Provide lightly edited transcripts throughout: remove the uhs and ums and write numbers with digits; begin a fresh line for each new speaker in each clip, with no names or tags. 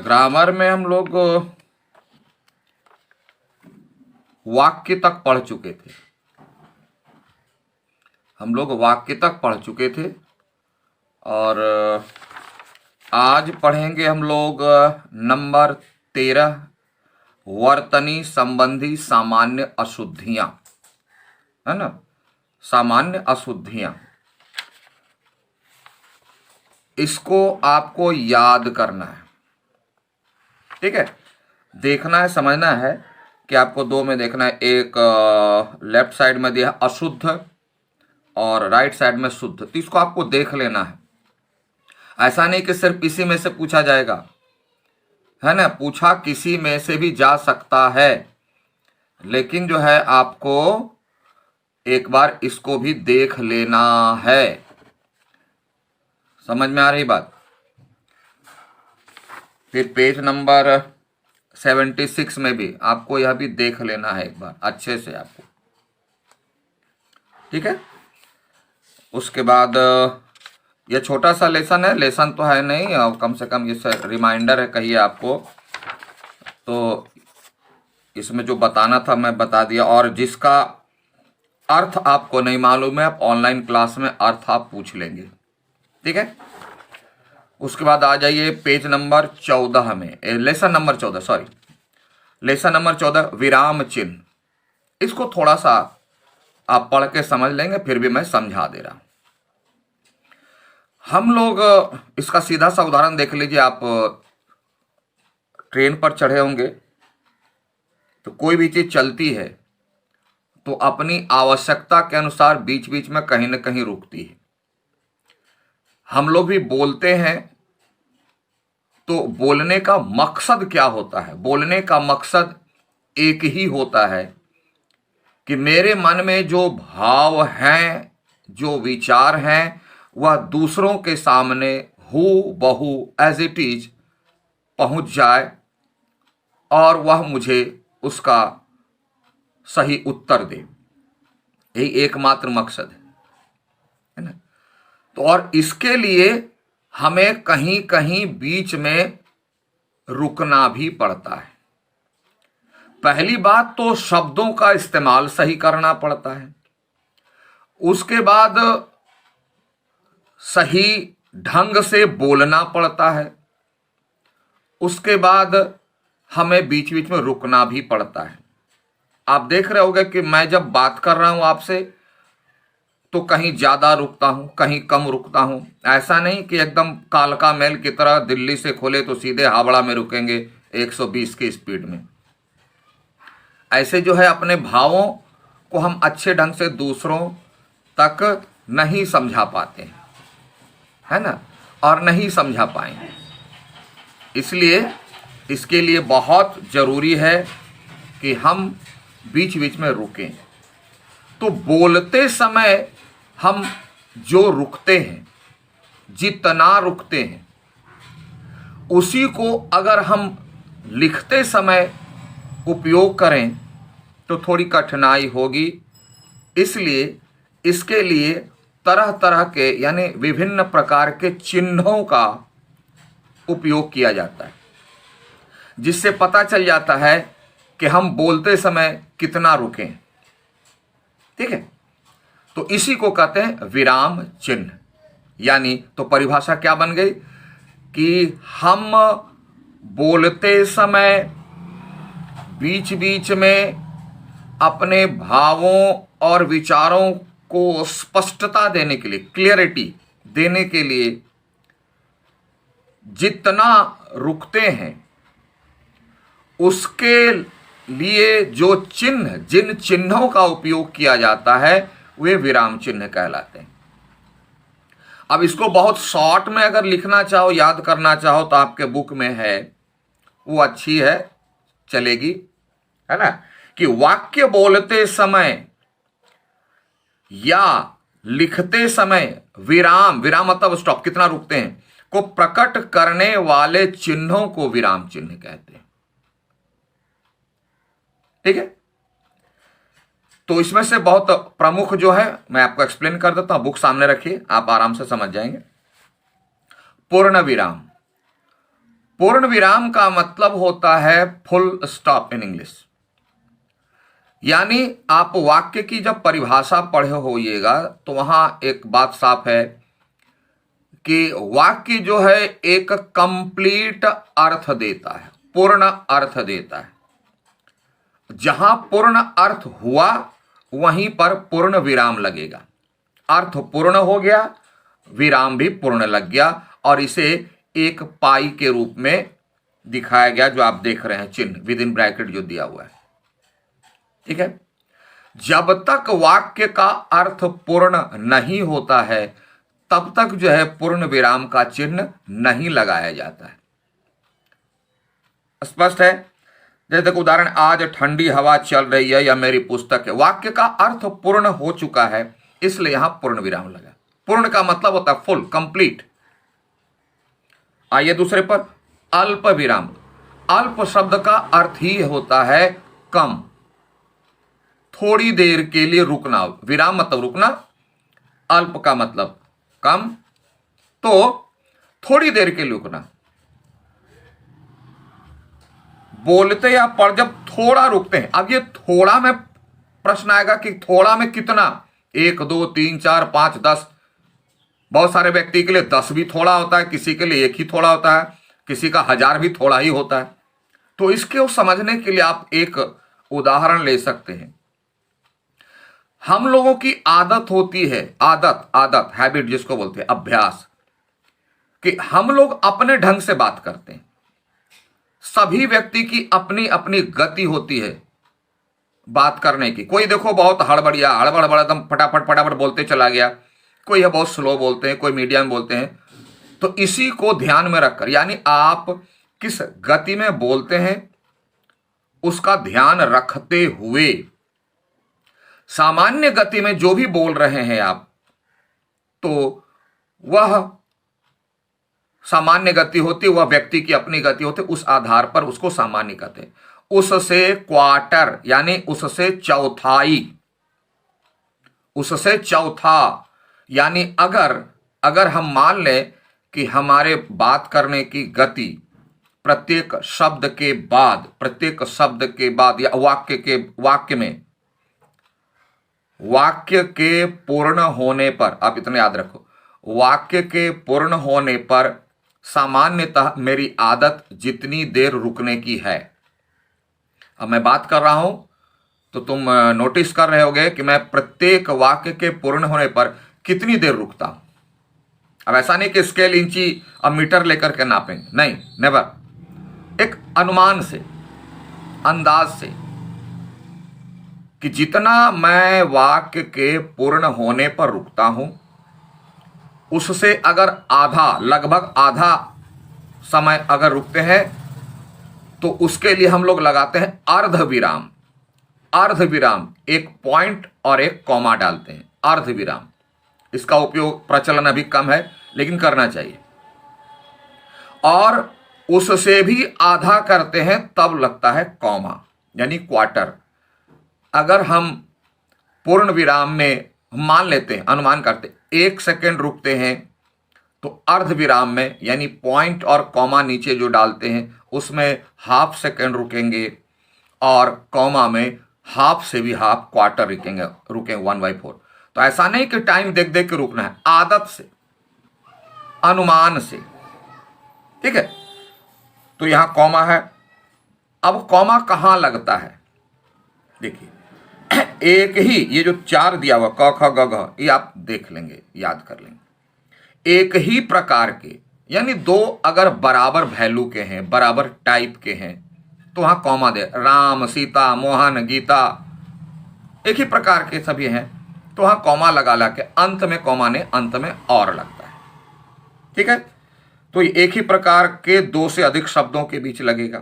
Grammar में हम लोग वाक्य तक पढ़ चुके थे। हम लोग वाक्य तक पढ़ चुके थे और आज पढ़ेंगे हम लोग नंबर 13 वर्तनी संबंधी सामान्य अशुद्धियां, है ना। सामान्य अशुद्धियां, इसको आपको याद करना है, ठीक है। देखना है, समझना है कि आपको दो में देखना है। एक लेफ्ट साइड में दिया अशुद्ध और राइट साइड में शुद्ध, तो इसको आपको देख लेना है। ऐसा नहीं कि सिर्फ इसी में से पूछा जाएगा, है ना। पूछा किसी में से भी जा सकता है, लेकिन जो है आपको एक बार इसको भी देख लेना है। समझ में आ रही बात। फिर पेज नंबर 76 में भी आपको यह भी देख लेना है एक बार अच्छे से आपको, ठीक है। उसके बाद ये छोटा सा लेसन है, लेसन तो है नहीं, और कम से कम ये रिमाइंडर है कहिए आपको, तो इसमें जो बताना था मैं बता दिया। और जिसका अर्थ आपको नहीं मालूम है, आप ऑनलाइन क्लास में अर्थ आप पूछ लेंगे, ठीक है। उसके बाद आ जाइए पेज नंबर 14 में, lesson number 14, sorry, lesson number 14 विराम चिन्ह। इसको थोड़ा सा आप पढ़ के समझ लेंगे, फिर भी मैं समझा दे रहा हूं। हम लोग इसका सीधा सा उदाहरण देख लीजिए। आप ट्रेन पर चढ़े होंगे, तो कोई भी चीज चलती है तो अपनी आवश्यकता के अनुसार बीच बीच में कहीं ना कहीं रुकती है। हम लोग भी बोलते हैं, तो बोलने का मकसद क्या होता है? बोलने का मकसद एक ही होता है कि मेरे मन में जो भाव हैं, जो विचार हैं, वह दूसरों के सामने हू बहू एज इट इज पहुंच जाए और वह मुझे उसका सही उत्तर दे। यही एकमात्र मकसद है ना। तो और इसके लिए हमें कहीं कहीं बीच में रुकना भी पड़ता है। पहली बात तो शब्दों का इस्तेमाल सही करना पड़ता है, उसके बाद सही ढंग से बोलना पड़ता है, उसके बाद हमें बीच बीच में रुकना भी पड़ता है। आप देख रहे होंगे कि मैं जब बात कर रहा हूं आपसे तो कहीं ज्यादा रुकता हूं, कहीं कम रुकता हूं। ऐसा नहीं कि एकदम कालका मेल की तरह दिल्ली से खोले तो सीधे हावड़ा में रुकेंगे 120 की स्पीड में। ऐसे जो है अपने भावों को हम अच्छे ढंग से दूसरों तक नहीं समझा पाते हैं, है ना, और नहीं समझा पाएंगे। इसलिए इसके लिए बहुत जरूरी है कि हम बीच बीच में रुकें। तो बोलते समय हम जो रुकते हैं, जितना रुकते हैं, उसी को अगर हम लिखते समय उपयोग करें तो थोड़ी कठिनाई होगी। इसलिए इसके लिए तरह तरह के यानी विभिन्न प्रकार के चिन्हों का उपयोग किया जाता है, जिससे पता चल जाता है कि हम बोलते समय कितना रुकें, ठीक है। तो इसी को कहते हैं विराम चिन्ह। यानी तो परिभाषा क्या बन गई कि हम बोलते समय बीच बीच में अपने भावों और विचारों को स्पष्टता देने के लिए, क्लियरिटी देने के लिए जितना रुकते हैं, उसके लिए जो चिन्ह, जिन चिन्हों का उपयोग किया जाता है, वे विराम चिन्ह कहलाते हैं। अब इसको बहुत शॉर्ट में अगर लिखना चाहो, याद करना चाहो, तो आपके बुक में है, वो अच्छी है, चलेगी, है ना। कि वाक्य बोलते समय या लिखते समय विराम, विराम मतलब स्टॉप, कितना रुकते हैं, को प्रकट करने वाले चिन्हों को विराम चिन्ह कहते हैं, ठीक है। तो इसमें से बहुत प्रमुख जो है मैं आपको एक्सप्लेन कर देता हूं, बुक सामने रखिए, आप आराम से समझ जाएंगे। पूर्ण विराम। पूर्ण विराम का मतलब होता है फुल स्टॉप इन इंग्लिश। यानी आप वाक्य की जब परिभाषा पढ़े होइएगा तो वहां एक बात साफ है कि वाक्य जो है एक कंप्लीट अर्थ देता है, पूर्ण अर्थ देता है। जहां पूर्ण अर्थ हुआ वहीं पर पूर्ण विराम लगेगा। अर्थ पूर्ण हो गया, विराम भी पूर्ण लग गया, और इसे एक पाई के रूप में दिखाया गया, जो आप देख रहे हैं चिन्ह विद इन ब्रैकेट जो दिया हुआ है। ठीक है। जब तक वाक्य का अर्थ पूर्ण नहीं होता है तब तक जो है पूर्ण विराम का चिन्ह नहीं लगाया जाता है। स्पष्ट है। जैसे उदाहरण, आज ठंडी हवा चल रही है, या मेरी पुस्तक है। वाक्य का अर्थ पूर्ण हो चुका है, इसलिए यहां पूर्ण विराम लगा। पूर्ण का मतलब होता है फुल, कंप्लीट। आइए दूसरे पर, अल्प विराम। अल्प शब्द का अर्थ ही होता है कम, थोड़ी देर के लिए रुकना। विराम मतलब रुकना, अल्प का मतलब कम, तो थोड़ी देर के लिए रुकना। बोलते या पढ़ जब थोड़ा रुकते हैं, अब ये थोड़ा में प्रश्न आएगा कि थोड़ा में कितना, 1 2 3 4 5 10। बहुत सारे व्यक्ति के लिए 10 भी थोड़ा होता है, किसी के लिए 1 ही थोड़ा होता है, किसी का 1000 भी थोड़ा ही होता है। तो इसके समझने के लिए आप एक उदाहरण ले सकते हैं। हम लोगों की आदत होती है, आदत हैबिट जिसको बोलते हैं, अभ्यास, कि हम लोग अपने ढंग से बात करते हैं। सभी व्यक्ति की अपनी अपनी गति होती है बात करने की। कोई देखो बहुत हड़बड़िया, हड़बड़ एकदम फटाफट फटाफट बोलते चला गया, कोई है बहुत स्लो बोलते हैं, कोई मीडियम बोलते हैं। तो इसी को ध्यान में रखकर, यानी आप किस गति में बोलते हैं उसका ध्यान रखते हुए, सामान्य गति में जो भी बोल रहे हैं आप, तो वह सामान्य गति होती है, वह व्यक्ति की अपनी गति होती है, उस आधार पर उसको सामान्य कहते हैं। उससे क्वार्टर यानी उससे चौथाई, उससे चौथा, यानी अगर हम मान लें कि हमारे बात करने की गति प्रत्येक शब्द के बाद या वाक्य के पूर्ण होने पर, आप इतना याद रखो, वाक्य के पूर्ण होने पर सामान्यतः मेरी आदत जितनी देर रुकने की है। अब मैं बात कर रहा हूं तो तुम नोटिस कर रहे होगे कि मैं प्रत्येक वाक्य के पूर्ण होने पर कितनी देर रुकता हूं। अब ऐसा नहीं कि स्केल, इंची और मीटर लेकर के नापेंगे, नहीं, नेवर। एक अनुमान से, अंदाज से, कि जितना मैं वाक्य के पूर्ण होने पर रुकता हूं उससे अगर आधा, लगभग आधा समय अगर रुकते हैं तो उसके लिए हम लोग लगाते हैं अर्ध विराम। अर्ध विराम, एक पॉइंट और एक कॉमा डालते हैं, अर्ध विराम। इसका उपयोग प्रचलन अभी कम है लेकिन करना चाहिए। और उससे भी आधा करते हैं तब लगता है कॉमा, यानी क्वार्टर। अगर हम पूर्ण विराम में मान लेते हैं, अनुमान करते 1 सेकेंड रुकते हैं, तो अर्ध विराम में यानी पॉइंट और कॉमा नीचे जो डालते हैं उसमें ½ सेकेंड रुकेंगे, और कॉमा में हाफ से भी हाफ, क्वार्टर रुकेंगे 1/4। तो ऐसा नहीं कि टाइम देख देख के रुकना है, आदत से, अनुमान से। ठीक है। तो यहां कॉमा है। अब कॉमा कहां लगता है, देखिए एक ही, ये जो 4 दिया हुआ क ख ग घ, ये आप देख लेंगे, याद कर लेंगे। एक ही प्रकार के, यानी 2 अगर बराबर वैल्यू के हैं, बराबर टाइप के हैं, तो वहां कॉमा दे। राम, सीता, मोहन, गीता, एक ही प्रकार के सभी हैं, तो वहां कॉमा लगा के अंत में, कॉमा ने अंत में और लगता है। ठीक है। तो एक ही प्रकार के 2 से अधिक शब्दों के बीच लगेगा।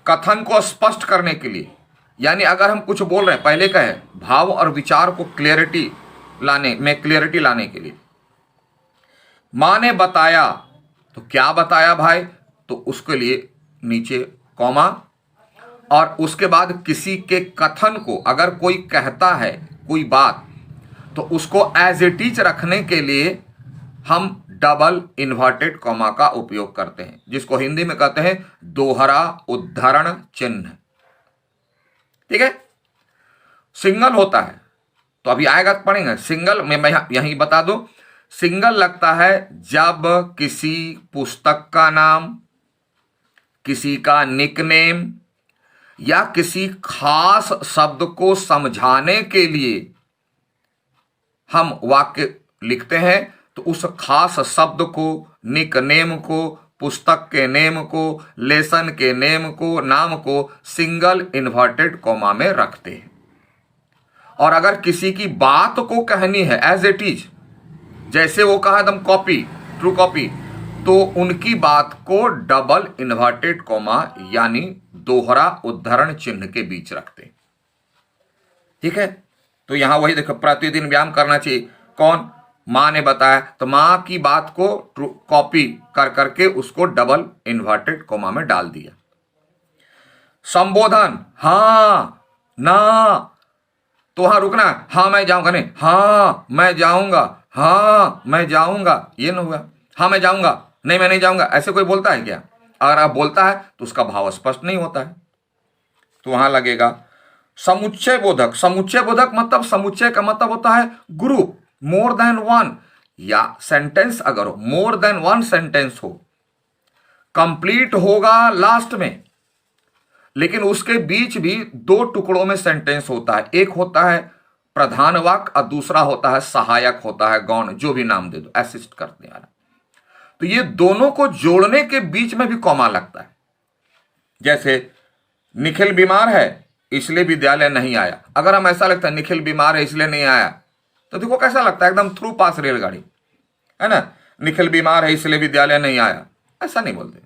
कथन को स्पष्ट करने के लिए, यानी अगर हम कुछ बोल रहे हैं, पहले का है भाव और विचार को क्लियरिटी लाने के लिए। मां ने बताया, तो क्या बताया भाई, तो उसके लिए नीचे कॉमा। और उसके बाद किसी के कथन को अगर कोई कहता है कोई बात, तो उसको एज इट इज रखने के लिए हम डबल इन्वर्टेड कॉमा का उपयोग करते हैं, जिसको हिंदी में कहते हैं दोहरा उद्धरण चिन्ह। ठीक है, सिंगल होता है तो अभी आएगा तो पढ़ेंगे। सिंगल में मैं यहीं बता दूं, सिंगल लगता है जब किसी पुस्तक का नाम, किसी का निकनेम या किसी खास शब्द को समझाने के लिए हम वाक्य लिखते हैं, तो उस खास शब्द को, निकनेम को, पुस्तक के नेम को, लेसन के नेम को, नाम को सिंगल इन्वर्टेड कॉमा में रखते हैं। और अगर किसी की बात को कहनी है एज इट इज, जैसे वो कहा एकदम कॉपी, ट्रू कॉपी, तो उनकी बात को डबल इन्वर्टेड कॉमा यानी दोहरा उद्धरण चिन्ह के बीच रखते। ठीक है, तो यहां वही देखो, प्रतिदिन व्यायाम करना चाहिए। कौन? मां ने बताया, तो मां की बात को ट्रू कॉपी कर करके उसको डबल इन्वर्टेड कॉमा में डाल दिया। संबोधन, हां ना, तो वहां रुकना, हाँ मैं जाऊंगा, नहीं हाँ मैं जाऊंगा, हाँ मैं जाऊंगा, ये ना हुआ। हाँ मैं जाऊंगा, नहीं मैं नहीं जाऊंगा, ऐसे कोई बोलता है क्या? अगर आप बोलता है तो उसका भाव स्पष्ट नहीं होता है, तो वहां लगेगा समुच्चय बोधक। समुच्चय बोधक मतलब, समुच्चय का मतलब होता है ग्रुप, मोर देन वन, या सेंटेंस अगर हो, मोर देन वन सेंटेंस हो, कंप्लीट होगा लास्ट में, लेकिन उसके बीच भी दो टुकड़ों में सेंटेंस होता है। एक होता है प्रधान वाक्य और दूसरा होता है सहायक, होता है गौण, जो भी नाम दे दो, असिस्ट करने वाला। तो ये दोनों को जोड़ने के बीच में भी कॉमा लगता है। जैसे निखिल बीमार है इसलिए विद्यालय नहीं आया, अगर हम ऐसा लगता है निखिल बीमार है इसलिए नहीं आया, तो देखो कैसा लगता है, एकदम थ्रू पास रेलगाड़ी है ना। निखिल बीमार है इसलिए विद्यालय नहीं आया, ऐसा नहीं बोलते।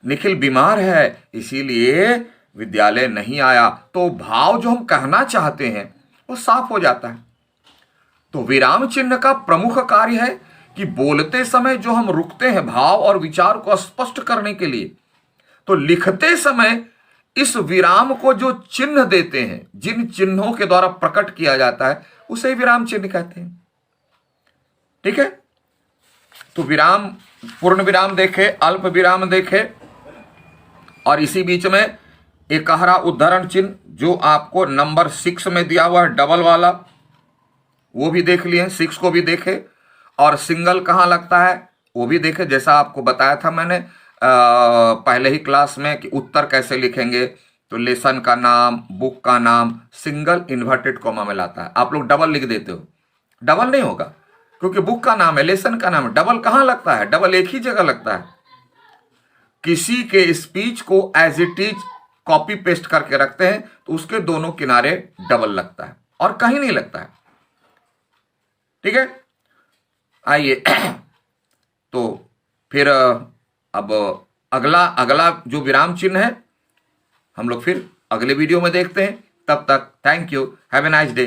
निखिल बीमार है इसीलिए विद्यालय नहीं आया, तो भाव जो हम कहना चाहते हैं वो साफ हो जाता है। तो विराम चिन्ह का प्रमुख कार्य है कि बोलते समय जो हम रुकते हैं भाव और विचार को स्पष्ट करने के लिए, तो लिखते समय इस विराम को जो चिन्ह देते हैं, जिन चिन्हों के द्वारा प्रकट किया जाता है, उसे विराम चिन्ह कहते हैं। ठीक है, तो विराम, पूर्ण विराम देखे, अल्प विराम देखे, और इसी बीच में एकहरा उद्धरण चिन्ह जो आपको नंबर 6 में दिया हुआ है डबल वाला, वो भी देख लिए, 6 को भी देखे। और सिंगल कहाँ लगता है वो भी देखे, जैसा आपको बताया था मैंने पहले ही क्लास में कि उत्तर कैसे लिखेंगे, तो लेसन का नाम, बुक का नाम सिंगल इन्वर्टेड कॉमा में लाता है। आप लोग डबल लिख देते हो, डबल नहीं होगा, क्योंकि बुक का नाम है, लेसन का नाम है, डबल कहाँ लगता है? डबल एक ही जगह लगता है। किसी के स्पीच को as it is copy paste करके रखते हैं तो उसके दोनों किनारे डबल लगता है और कहीं नहीं लगता है। ठीक है, आइए तो फिर अब अगला जो विराम चिन्ह है हम लोग फिर अगले वीडियो में देखते हैं। तब तक thank you, have a nice day.